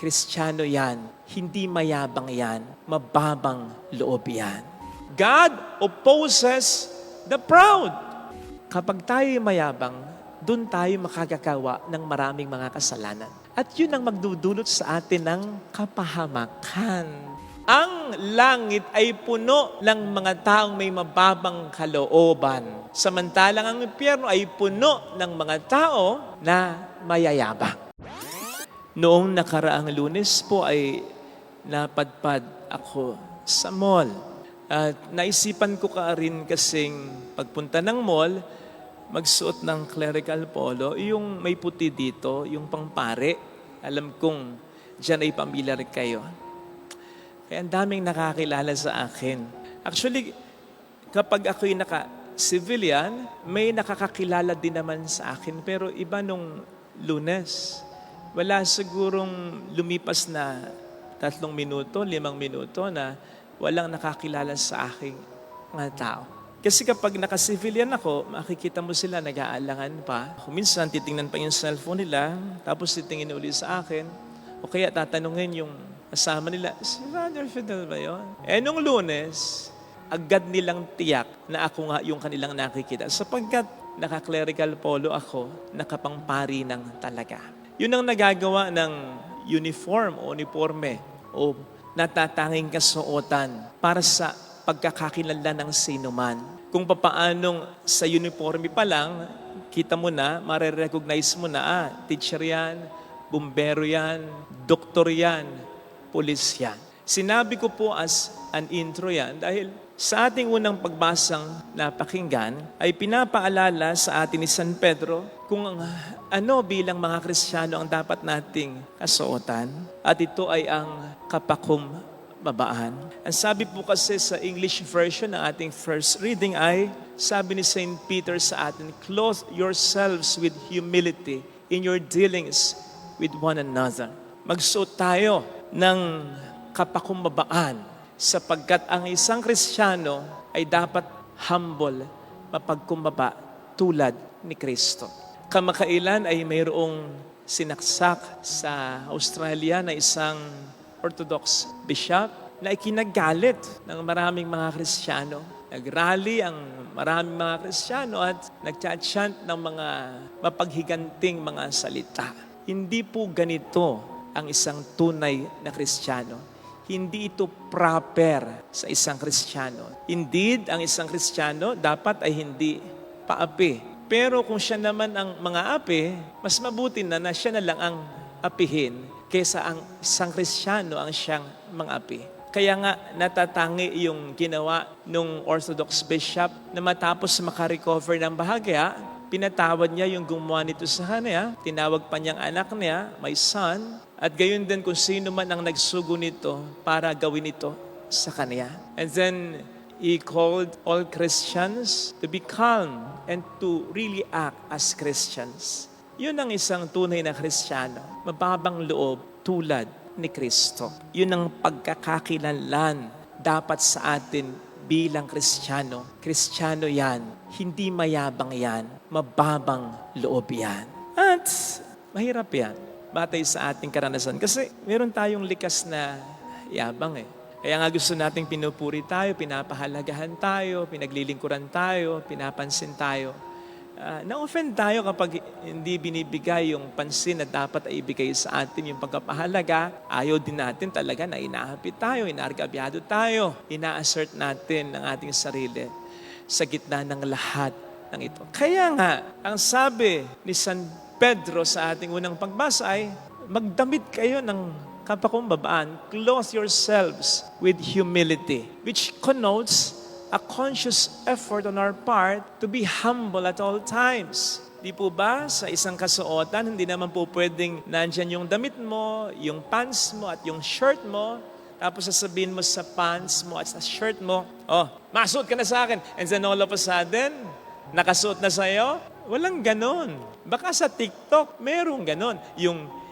Kristiyano yan. Hindi mayabang yan. Mababang loob yan. God opposes the proud. Kapag tayo mayabang, doon tayo makagagawa ng maraming mga kasalanan. At yun ang magdudulot sa atin ng kapahamakan. Ang langit ay puno ng mga taong may mababang kalooban. Samantalang ang impyerno ay puno ng mga tao na mayayabang. Noong nakaraang Lunes po ay napadpad ako sa mall. At naisipan ko ka rin kasing pagpunta ng mall, magsuot ng clerical polo, yung may puti dito, yung pangpare. Alam kong dyan ay pamilyar kayo. Kaya ang daming nakakilala sa akin. Actually, kapag ako'y naka-civilian, may nakakakilala din naman sa akin. Pero iba nung Lunes. Wala sigurong lumipas na 3 minuto, 5 minuto na walang nakakilala sa aking mga tao. Kasi kapag naka-civilian ako, makikita mo sila nag-aalangan pa. Minsan titingnan pa yung cellphone nila, tapos titingin uli sa akin. O kaya tatanungin yung kasama nila, si Father Fidel ba yun? Nung Lunes, agad nilang tiyak na ako nga yung kanilang nakikita. Sapagkat naka-clerical polo ako, nakapangpari ng talaga. Yun ang nagagawa ng uniform o uniforme o natatanging kasuotan para sa pagkakakilala ng sino man. Kung papaanong sa uniforme pa lang, kita mo na, marirecognize mo na, teacher yan, bumbero yan, doktor yan, pulis yan. Sinabi ko po as an intro yan dahil sa ating unang pagbasang napakinggan ay pinapaalala sa atin ni San Pedro kung ano bilang mga Kristiyano ang dapat nating kasuotan at ito ay ang kapakumbabaan. Ang sabi po kasi sa English version ng ating first reading ay sabi ni St. Peter sa atin, "Clothe yourselves with humility in your dealings with one another." Magsuot tayo ng kapakumbabaan sapagkat ang isang Kristiyano ay dapat humble, mapagkumbaba tulad ni Kristo. Kamakailan ay mayroong sinaksak sa Australia na isang Orthodox bishop na ikinagalit ng maraming mga Kristiyano. Nagrally ang maraming mga Kristiyano at nagchat-chant ng mga mapaghiganting mga salita. Hindi po ganito ang isang tunay na Kristiyano. Hindi ito proper sa isang Kristiyano. Indeed, ang isang Kristiyano dapat ay hindi paapi. Pero kung siya naman ang mga api, mas mabuti na siya na lang ang apihin kaysa ang isang Kristiyano ang siyang mga api. Kaya nga natatangi yung ginawa ng Orthodox bishop na matapos makarecover ng bahagya, pinatawad niya yung gumawa nito sa kanya, tinawag pa niyang anak niya, my son, at gayon din kung sino man ang nagsugo nito para gawin ito sa kanya. And then, he called all Christians to be calm and to really act as Christians. Yun ang isang tunay na Kristiyano, mababang loob tulad ni Kristo. Yun ang pagkakakilanlan dapat sa atin bilang Kristiyano. Kristiyano yan, hindi mayabang yan, mababang loob yan. At mahirap yan, batay sa ating karanasan. Kasi meron tayong likas na yabang eh. Kaya nga gusto nating pinupuri tayo, pinapahalagahan tayo, pinaglilingkuran tayo, pinapansin tayo. Na-offend tayo kapag hindi binibigay yung pansin na dapat ay ibigay sa atin yung pagkapahalaga. Ayaw din natin talaga na inahapit tayo, inargabyado tayo, ina-assert natin ang ating sarili sa gitna ng lahat ng ito. Kaya nga, ang sabi ni San Pedro sa ating unang pagbasa ay, magdamit kayo ng kapakumbabaan, clothe yourselves with humility, which connotes a conscious effort on our part to be humble at all times. Di po ba sa isang kasuotan, hindi naman po pwedeng nandyan yung damit mo, yung pants mo at yung shirt mo, tapos sasabihin mo sa pants mo at sa shirt mo, oh, masuot ka na sa akin. And then all of a sudden, nakasuot na sa'yo? Walang ganon. Baka sa TikTok, merong ganon. Yung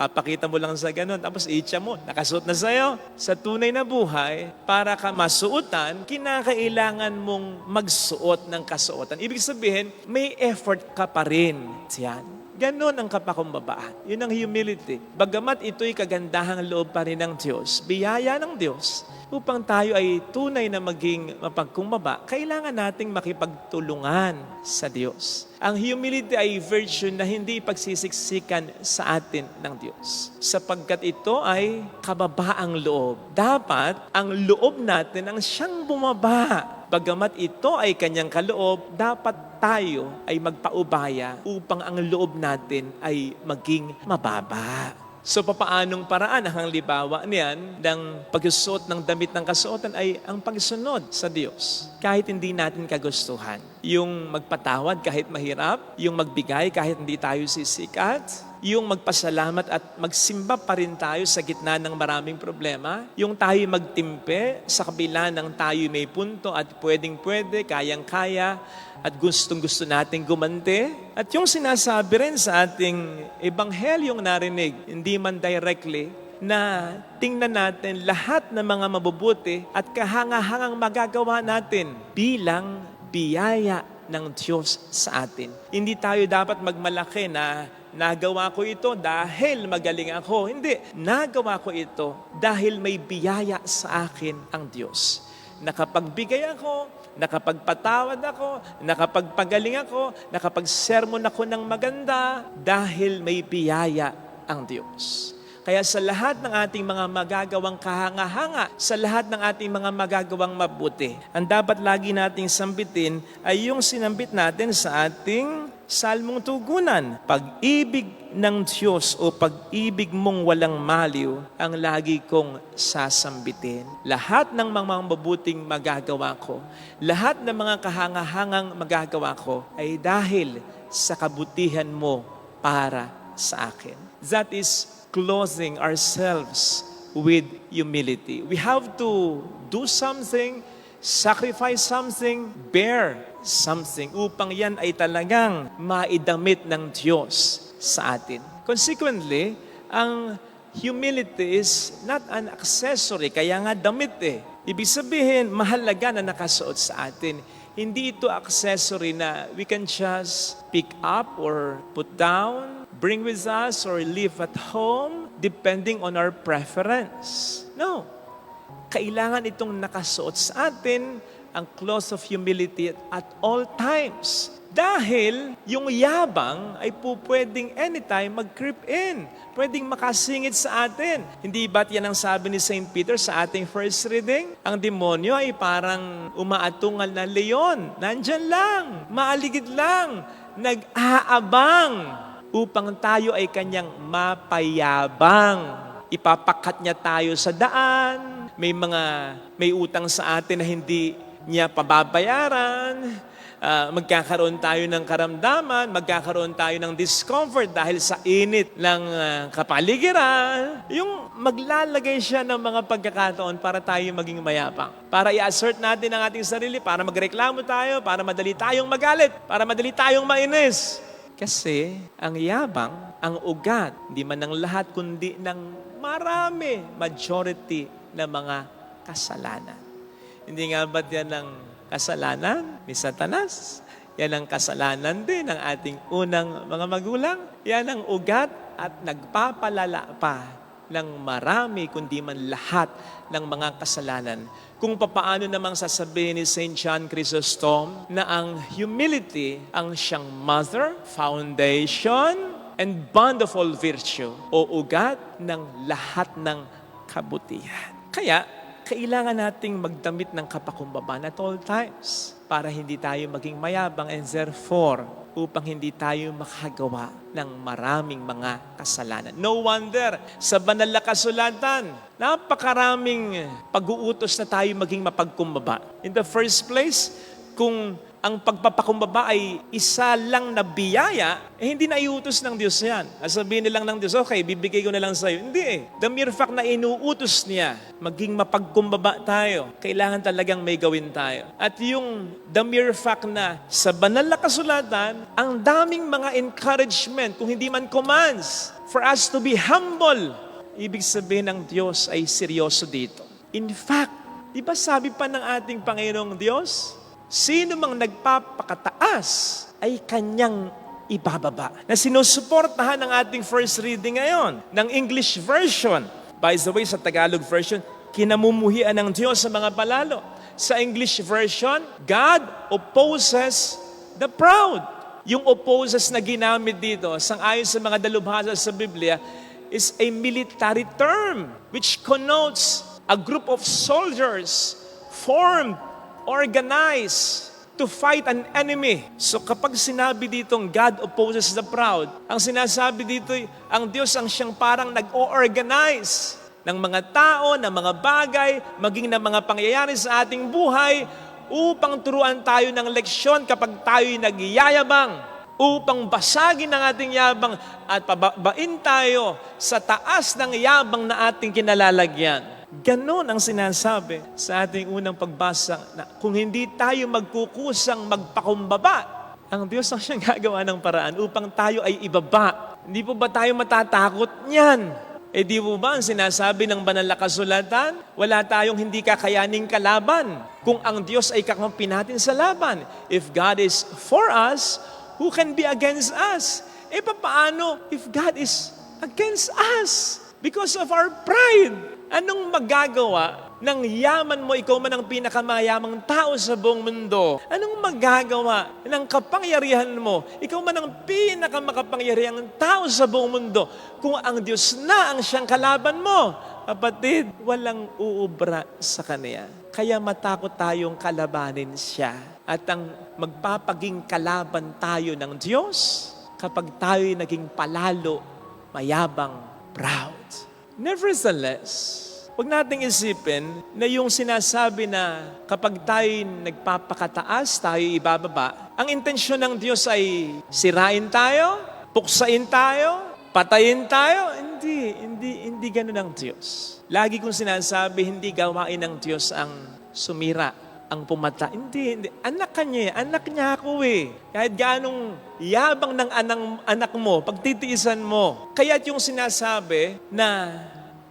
papakita mo lang sa ganon, tapos itcha mo, nakasuot na sa'yo. Sa tunay na buhay, para ka masuotan, kinakailangan mong magsuot ng kasuotan. Ibig sabihin, may effort ka pa rin. Yan. Ganon ang kapakumbabaan. Yun ang humility. Bagamat ito'y kagandahang loob pa rin ng Diyos, biyaya ng Diyos, upang tayo ay tunay na maging mapagkumbaba, kailangan nating makipagtulungan sa Diyos. Ang humility ay virtue na hindi pagsisiksikan sa atin ng Diyos. Sapagkat ito ay kababaang loob. Dapat ang loob natin ang siyang bumaba. Bagamat ito ay kanyang kaloob, dapat tayo ay magpaubaya upang ang loob natin ay maging mababa. So, papaanong paraan ang halimbawa niyan ng pagsusuot ng damit ng kasuotan ay ang pagsunod sa Diyos. Kahit hindi natin kagustuhan. Yung magpatawad kahit mahirap, yung magbigay kahit hindi tayo sisikat, yung magpasalamat at magsimba pa rin tayo sa gitna ng maraming problema, yung tayo magtimpe sa kabila ng tayo may punto at pwedeng-pwede, kayang-kaya, at gustong-gusto nating gumante. At yung sinasabi rin sa ating ebanghelyong narinig, hindi man directly, na tingnan natin lahat ng mga mabubuti at kahangahangang magagawa natin bilang biyaya ng Diyos sa atin. Hindi tayo dapat magmalaki na nagawa ko ito dahil magaling ako. Hindi, nagawa ko ito dahil may biyaya sa akin ang Diyos. Nakapagbigay ako, nakapagpatawad ako, nakapagpagaling ako, nakapagsermon ako ng maganda dahil may biyaya ang Diyos. Kaya sa lahat ng ating mga magagawang kahanga-hanga, sa lahat ng ating mga magagawang mabuti, ang dapat lagi nating sambitin ay yung sinambit natin sa ating salmong tugunan. Pag-ibig ng Diyos o pag-ibig mong walang maliw ang lagi kong sasambitin. Lahat ng mga mabuting magagawa ko, lahat ng mga kahangahangang magagawa ko ay dahil sa kabutihan mo para sa akin. That is clothing ourselves with humility. We have to do something, sacrifice something, bear something upang yan ay talagang maidamit ng Diyos sa atin. Consequently, ang humility is not an accessory, kaya nga damit eh. Ibig sabihin, mahalaga na nakasuot sa atin. Hindi ito accessory na we can just pick up or put down, bring with us or leave at home depending on our preference. No. Kailangan itong nakasuot sa atin ang cloth of humility at all times. Dahil yung yabang ay pwedeng anytime mag-creep in. Pwedeng makasingit sa atin. Hindi ba't yan ang sabi ni St. Peter sa ating first reading? Ang demonyo ay parang umaatungal na leon. Nandyan lang, maaligid lang, nag-aabang upang tayo ay kanyang mapayabang. Ipapakat niya tayo sa daan, may utang sa atin na hindi niya pababayaran, magkakaroon tayo ng karamdaman, magkakaroon tayo ng discomfort dahil sa init ng kapaligiran. Yung maglalagay siya ng mga pagkakataon para tayo maging mayabang. Para i-assert natin ang ating sarili, para magreklamo tayo, para madali tayong magalit, para madali tayong mainis. Kasi ang yabang, ang ugat, hindi man ng lahat, kundi ng marami, majority ng mga kasalanan. Hindi nga ba't yan ang kasalanan ni Satanas? Yan ang kasalanan din ng ating unang mga magulang. Yan ang ugat at nagpapalala pa ng marami, kundi man lahat ng mga kasalanan. Kung papaano namang sasabihin ni St. John Chrysostom na ang humility ang siyang mother, foundation, and bond of all virtue o ugat ng lahat ng kabutihan. Kaya, kailangan nating magdamit ng kapakumbaba at all times para hindi tayo maging mayabang and therefore upang hindi tayo makagawa ng maraming mga kasalanan. No wonder, sa banal na kasulatan, napakaraming pag-uutos na tayo maging mapagkumbaba. In the first place, kung ang pagpapakumbaba ay isa lang na biyaya, hindi na iutos ng Diyos yan. Sabihin nilang ng Diyos, okay, bibigay ko na lang sa'yo. Hindi eh. The mere fact na inuutos niya, maging mapagkumbaba tayo, kailangan talagang may gawin tayo. At yung the mere fact na sa banal na kasulatan, ang daming mga encouragement, kung hindi man commands, for us to be humble. Ibig sabihin ng Diyos ay seryoso dito. In fact, di ba sabi pa ng ating Panginoong Diyos, sino mang nagpapakataas ay kanyang ibababa. Na sinusuportahan ng ating first reading ngayon, ng English version. By the way, sa Tagalog version, kinamumuhian ng Diyos sa mga palalo. Sa English version, God opposes the proud. Yung opposes na ginamit dito, sangayon sa mga dalubhasa sa Biblia, is a military term which connotes a group of soldiers formed, organized to fight an enemy. So kapag sinabi ditong God opposes the proud, ang sinasabi dito, ang Diyos ang siyang parang nag-o-organize ng mga tao, ng mga bagay, maging ng mga pangyayari sa ating buhay upang turuan tayo ng leksyon kapag tayo'y nagyayabang, upang basagin ang ating yabang at pababain tayo sa taas ng yabang na ating kinalalagyan. Ganon ang sinasabi sa ating unang pagbasa na kung hindi tayo magkukusang magpakumbaba, ang Diyos ang siyang gagawa ng paraan upang tayo ay ibaba. Hindi po ba tayo matatakot niyan? Di po ba ang sinasabi ng banal na kasulatan? Wala tayong hindi kakayaning kalaban kung ang Diyos ay kakampi natin sa laban. If God is for us, who can be against us? Paano if God is against us? Because of our pride. Anong magagawa ng yaman mo, ikaw man ang pinakamayamang tao sa buong mundo? Anong magagawa ng kapangyarihan mo, ikaw man ang pinakamakapangyarihang tao sa buong mundo, kung ang Diyos na ang siyang kalaban mo? Kapatid, walang uubra sa Kanya. Kaya matakot tayong kalabanin siya. At ang magpapaging kalaban tayo ng Diyos kapag tayo'y naging palalo, mayabang, proud. Nevertheless, huwag nating isipin na yung sinasabi na kapag tayo'y nagpapakataas, tayo'y ibababa, ang intensyon ng Diyos ay sirain tayo, puksain tayo, patayin tayo. Hindi ganun ang Diyos. Lagi kong sinasabi, hindi gawain ng Diyos ang sumira, ang pumata. Hindi. Anak kanya, anak niya ako eh. Kahit ganong yabang ng anak mo, pagtitiisan mo. Kaya't yung sinasabi na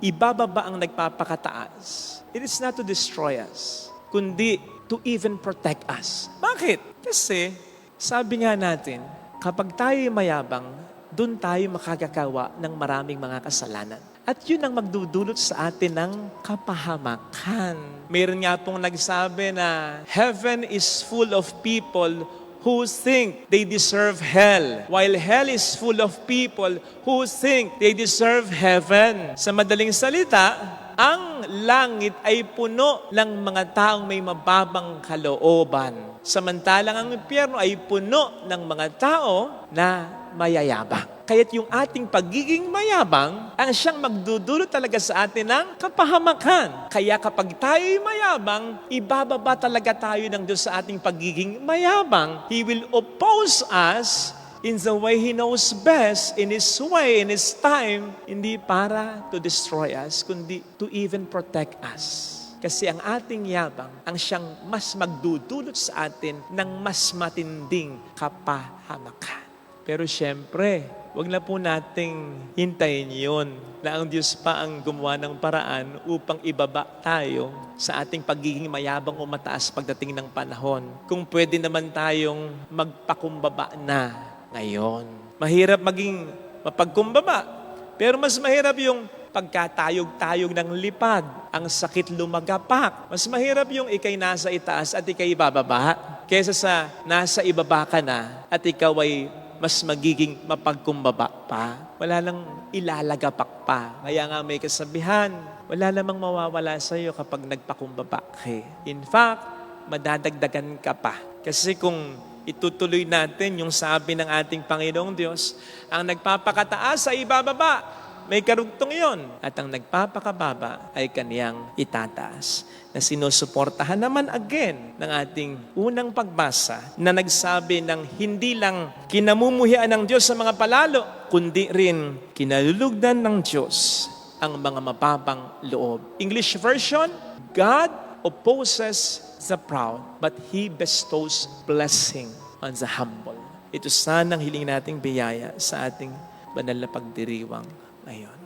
ibababa ang nagpapakataas, it is not to destroy us, kundi to even protect us. Bakit? Kasi, sabi nga natin, kapag tayo mayabang, doon tayo makagagawa ng maraming mga kasalanan. At yun ang magdudulot sa atin ng kapahamakan. Mayroon nga pong nagsabi na heaven is full of people who think they deserve hell, while hell is full of people who think they deserve heaven. Sa madaling salita, ang langit ay puno ng mga taong may mababang kalooban. Samantalang ang impyerno ay puno ng mga tao na mayayabang. Kaya't yung ating pagiging mayabang ang siyang magdudulot talaga sa atin ng kapahamakan. Kaya kapag tayo'y mayabang, ibababa talaga tayo ng Diyos sa ating pagiging mayabang. He will oppose us in the way He knows best, in His way, in His time, hindi para to destroy us, kundi to even protect us. Kasi ang ating yabang ang siyang mas magdudulot sa atin ng mas matinding kapahamakan. Pero syempre, wag na po nating hintayin yun na ang Diyos pa ang gumawa ng paraan upang ibaba tayo sa ating pagiging mayabang o mataas pagdating ng panahon. Kung pwede naman tayong magpakumbaba na ngayon. Mahirap maging mapagkumbaba, pero mas mahirap yung pagkatayog-tayog ng lipad, ang sakit lumagapak. Mas mahirap yung ikay nasa itaas at ikay bababa, kaysa sa nasa ibaba ka na at ikaw ay mas magiging mapagkumbaba pa. Wala lang ilalagapak pa. Kaya nga may kasabihan, wala namang mawawala sa iyo kapag nagpakumbaba ka. In fact, madadagdagan ka pa. Kasi kung itutuloy natin yung sabi ng ating Panginoong Diyos, ang nagpapakataas ay ibababa. May karugtong yon. At ang nagpapakababa ay kaniyang itataas. Na sinusuportahan naman again ng ating unang pagbasa na nagsabi ng hindi lang kinamumuhian ng Diyos sa mga palalo, kundi rin kinalulugdan ng Diyos ang mga mababang loob. English version, God opposes the proud, but He bestows blessing on the humble. Ito sanang hiling nating biyaya sa ating banal na pagdiriwang ngayon.